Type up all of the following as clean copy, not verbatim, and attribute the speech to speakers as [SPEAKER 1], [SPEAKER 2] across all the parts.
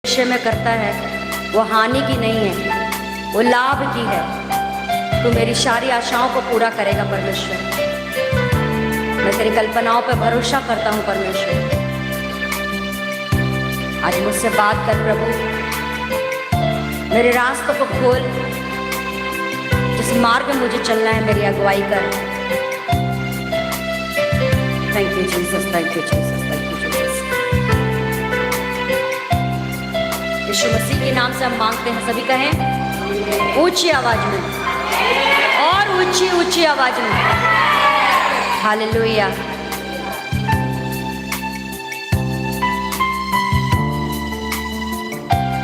[SPEAKER 1] विषय में करता है वो हानि की नहीं है, वो लाभ की है। तू मेरी सारी आशाओं को पूरा करेगा परमेश्वर। मैं तेरी कल्पनाओं पर भरोसा करता हूँ परमेश्वर। आज मुझसे बात कर प्रभु, मेरे रास्तों को खोल, जिस मार्ग में मुझे चलना है मेरी अगुवाई कर। Thank you Jesus, thank you Jesus, thank you Jesus. यीशु मसीह के नाम से हम मांगते हैं, सभी कहें ऊंची आवाज में और ऊंची ऊंची आवाज में हालेलुया।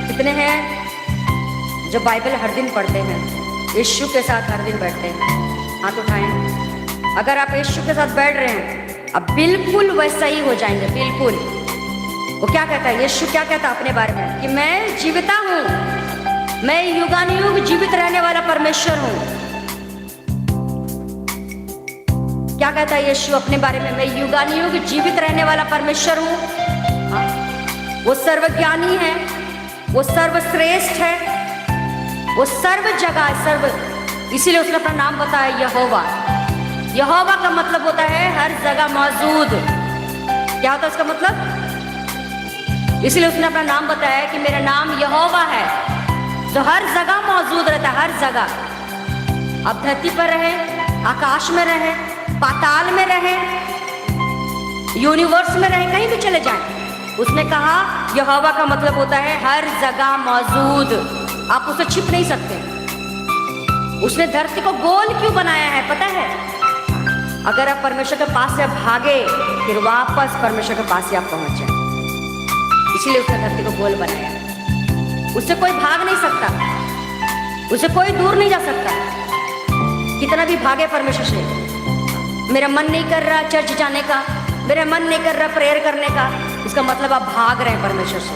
[SPEAKER 1] कितने हैं जो बाइबल हर दिन पढ़ते हैं, यीशु के साथ हर दिन बैठते हैं? हाथ उठाएं। अगर आप यीशु के साथ बैठ रहे हैं, अब बिल्कुल वैसा ही हो जाएंगे, बिल्कुल। वो क्या कहता है, यीशु क्या कहता है अपने बारे में कि मैं जीविता हूँ, मैं युगानुयुग जीवित रहने वाला परमेश्वर हूँ। क्या कहता है यीशु अपने बारे में? मैं युगानुयुग जीवित रहने वाला परमेश्वर हूँ। वो सर्वज्ञानी है, वो सर्वश्रेष्ठ है, वो सर्व जगह सर्व, इसीलिए उसने अपना नाम बताया यहोवा। यहोवा का मतलब होता है हर जगह मौजूद। क्या होता है उसका मतलब? इसलिए उसने अपना नाम बताया कि मेरा नाम यहोवा है, जो हर जगह मौजूद रहता है, हर जगह। आप धरती पर रहे, आकाश में रहे, पाताल में रहे, यूनिवर्स में रहे, कहीं भी चले जाएं, उसने कहा यहोवा का मतलब होता है हर जगह मौजूद। आप उसे छिप नहीं सकते। उसने धरती को गोल क्यों बनाया है पता है? अगर आप परमेश्वर के पास से भागे, फिर वापस परमेश्वर के पास से आप पहुंच जाए। इसीलिए उसने धरती को गोल बनाया। उससे कोई भाग नहीं सकता, उससे कोई दूर नहीं जा सकता, कितना भी भागे परमेश्वर से। मेरा मन नहीं कर रहा चर्च जाने का, मेरा मन नहीं कर रहा प्रेयर करने का, इसका मतलब आप भाग रहे हैं परमेश्वर से।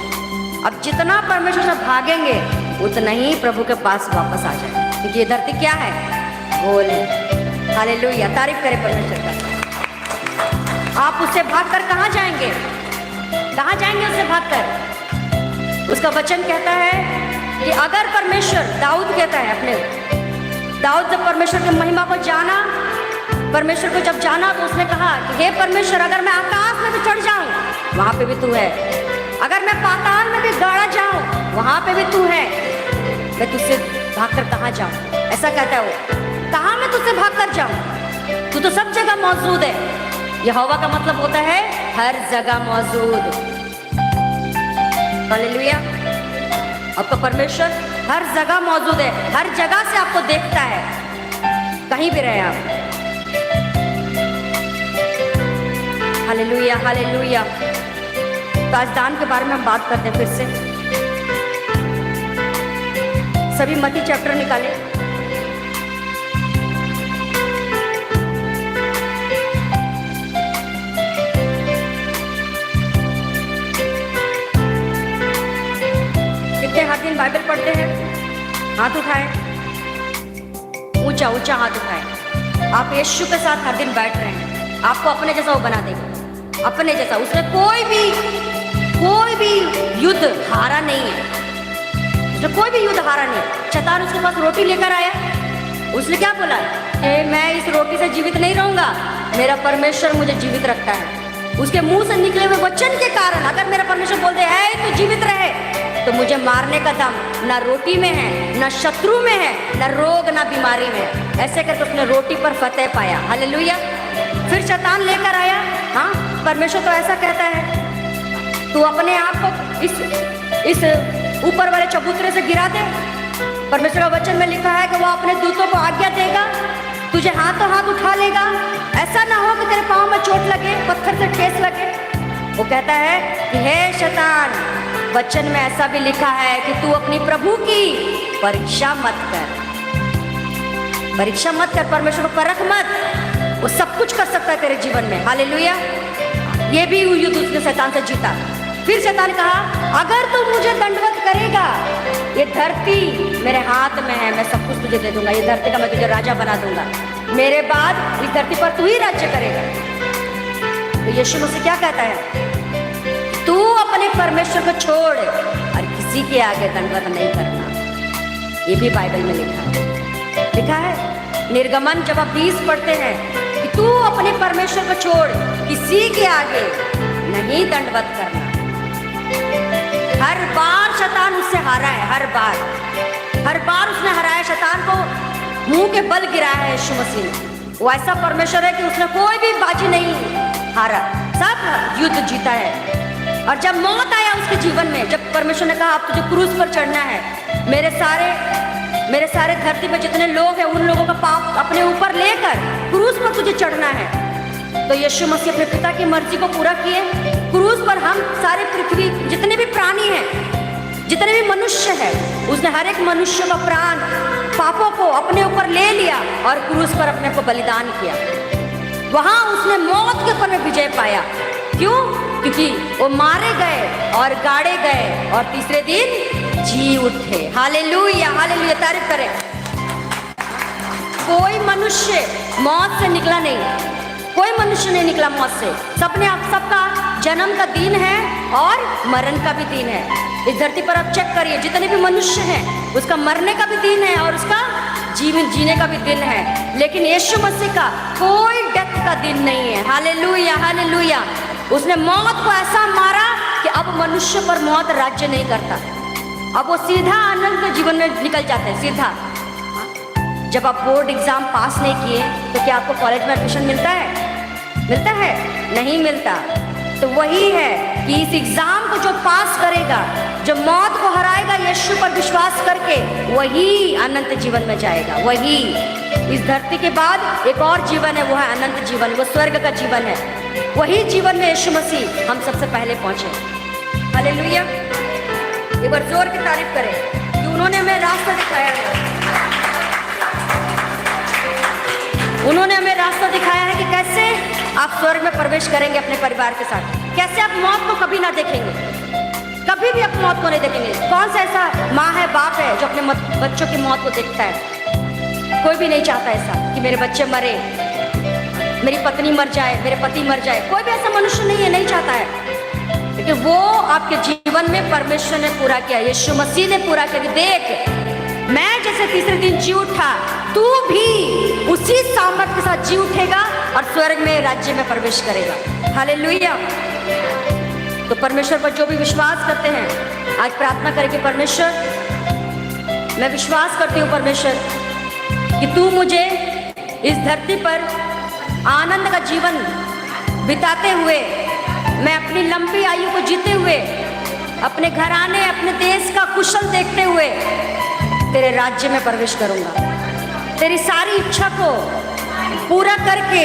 [SPEAKER 1] अब जितना परमेश्वर से भागेंगे उतना ही प्रभु के पास वापस आ जाए, क्योंकि ये धरती क्या है? गोल है। हालेलुया, तारीफ करें परमेश्वर का। आप उससे भागकर कहाँ जाएंगे? कहाँ जाएंगे उससे भागकर? उसका वचन कहता है कि अगर परमेश्वर, दाऊद कहता है अपने, दाऊद जब परमेश्वर की महिमा को जाना, परमेश्वर को जब जाना, तो उसने कहा कि हे परमेश्वर, अगर मैं आकाश में भी चढ़ जाऊं वहां पे भी तू है, अगर मैं पाताल में भी गाड़ा जाऊं वहां पे भी तू है, मैं तुझसे भागकर कहाँ जाऊं? ऐसा कहता है वो। कहाँ मैं तुझसे भागकर जाऊं? तू तो सब जगह मौजूद है। यहोवा का मतलब होता है हर जगह मौजूद। हालेलुया। आपका परमेश्वर हर जगह मौजूद है, हर जगह से आपको देखता है, कहीं भी रहे आप। Hallelujah, hallelujah. तो आज दान के बारे में हम बात करते हैं फिर से। सभी मत्ती चैप्टर निकाले। कितने हर दिन बाइबल पढ़ते हैं? हाथ उठाएं, ऊंचा ऊंचा हाथ उठाएं। आप यीशु के साथ हर दिन बैठ रहे हैं, आपको अपने जैसा वो बना देगा, अपने जैसा। उसने कोई भी युद्ध हारा नहीं है, उसने कोई भी युद्ध हारा नहीं। शैतान उसके पास रोटी लेकर आया, उसने क्या बोला कि मैं इस रोटी से जीवित नहीं रहूंगा, मेरा परमेश्वर मुझे जीवित रखता है। उसके मुंह से निकले हुए वचन के कारण, अगर मेरा परमेश्वर बोलते है तू जीवित रहे, तो मुझे मारने का दम ना रोटी में है, ना शत्रु में है, ना रोग, ना बीमारी में। ऐसे करके उसने रोटी पर फतेह पाया। हालेलुया। फिर शैतान लेकर आया, हाँ परमेश्वर तो ऐसा कहता है, तू अपने आप को इस ऊपर वाले चबूतरे से गिरा दे। परमेश्वर का वचन में लिखा है कि वो अपने दूतों को आज्ञा देगा, तुझे हाथों हाथ उठा लेगा, ऐसा ना हो कि तेरे पाँव में चोट लगे, पत्थर से ठेस लगे। वो कहता है कि हे शैतान, वचन में ऐसा भी लिखा है कि तू अपनी प्रभु की परीक्षा मत कर, परीक्षा मत कर, परमेश्वर को परख मत। वो सब कुछ कर सकता है तेरे जीवन में। हालेलुया। ये भी युद्ध उसने शैतान से जीता। फिर शैतान कहा अगर तू मुझे दंडवत करेगा, ये धरती मेरे हाथ में है, मैं सब कुछ तुझे दे दूंगा, ये धरती का मैं तुझे राजा बना दूंगा, मेरे बाद इस धरती पर तू ही राज्य करेगा। तो यीशु मसीह क्या कहता है? तू अपने परमेश्वर को छोड़ और किसी के आगे दंडवत नहीं करना। ये भी बाइबल में लिखा है। निर्गमन जब आप 20 पढ़ते हैं कि तू अपने परमेश्वर को छोड़ किसी के आगे नहीं दंडवत करना। हर बार शैतान उससे हारा है, हर बार उसने हराया शैतान को, मुंह के बल गिराया है यीशु मसीह ने। वो ऐसा परमेश्वर है कि उसने कोई भी बाजी नहीं हारा, सब युद्ध जीता है। और जब मौत आया उसके जीवन में, जब परमेश्वर ने कहा अब तुझे क्रूस पर चढ़ना है, मेरे सारे धरती पे जितने लोग हैं उन लोगों का पाप अपने ऊपर लेकर क्रूस पर तुझे चढ़ना है, तो यीशु मसीह अपने पिता की मर्जी को पूरा किए। क्रूस पर हम सारे पृथ्वी जितने भी प्राणी हैं, जितने भी मनुष्य हैं, उसने हर एक मनुष्य का प्राण, पापों को अपने ऊपर ले लिया और क्रूस पर अपने को बलिदान किया। वहां उसने मौत के ऊपर में विजय पाया। क्यों? क्योंकि वो मारे गए और गाड़े गए और तीसरे दिन जी उठे। हालेलुया, हालेलुया, तारीफ करें। कोई मनुष्य मौत से निकला नहीं, कोई मनुष्य नहीं निकला मौत से। सबका जन्म का दिन है और मरण का भी दिन है। इस धरती पर आप चेक करिए, जितने भी मनुष्य हैं उसका मरने का भी दिन है और उसका जीवन जीने का भी दिन है। लेकिन यीशु मसीह का कोई डेथ का दिन नहीं है। Hallelujah, hallelujah. उसने मौत को ऐसा मारा कि अब मनुष्य पर मौत राज्य नहीं करता। अब वो सीधा अनंत जीवन में निकल जाता है, सीधा। जब आप बोर्ड एग्जाम पास नहीं किए तो क्या आपको कॉलेज में एडमिशन मिलता है? मिलता है? नहीं मिलता। तो वही है कि इस एग्जाम को जो पास करेगा, जो मौत को हराएगा यीशु पर विश्वास करके, वही अनंत जीवन में जाएगा। वही इस धरती के बाद एक और जीवन है, वो है अनंत जीवन, वो स्वर्ग का जीवन है। वही जीवन में यीशु मसीह हम सबसे पहले पहुंचे। हालेलुया। एक बार जोर की तारीफ करें कि उन्होंने हमें रास्ता दिखाया है। उन्होंने हमें रास्ता दिखाया है कि कैसे आप स्वर्ग में प्रवेश करेंगे अपने परिवार के साथ, कैसे आप मौत को कभी ना देखेंगे, कभी भी आप मौत को नहीं देखेंगे। कौन सा ऐसा माँ है, बाप है जो अपने बच्चों की मौत को देखता है? कोई भी नहीं चाहता ऐसा कि मेरे बच्चे मरे, मेरी पत्नी मर जाए, मेरे पति मर जाए। कोई भी ऐसा मनुष्य नहीं है, नहीं चाहता है। लेकिन वो आपके जीवन में परमेश्वर ने पूरा किया, यीशु मसीह ने पूरा किया। देख, मैं जैसे तीसरे दिन जी उठा, तू भी उसी सामर्थ के साथ जी उठेगा और स्वर्ग में राज्य में प्रवेश करेगा। हालेलुया। तो परमेश्वर पर जो भी विश्वास करते हैं, आज प्रार्थना करें कि परमेश्वर, मैं विश्वास करती हूँ परमेश्वर कि तू मुझे इस धरती पर आनंद का जीवन बिताते हुए, मैं अपनी लंबी आयु को जीते हुए, अपने घराने, अपने देश का कुशल देखते हुए तेरे राज्य में प्रवेश करूंगा। तेरी सारी इच्छा को पूरा करके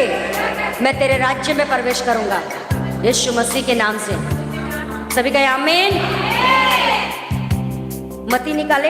[SPEAKER 1] मैं तेरे राज्य में प्रवेश करूंगा, यीशु मसीह के नाम से। सभी कहे आमीन। मती निकाले।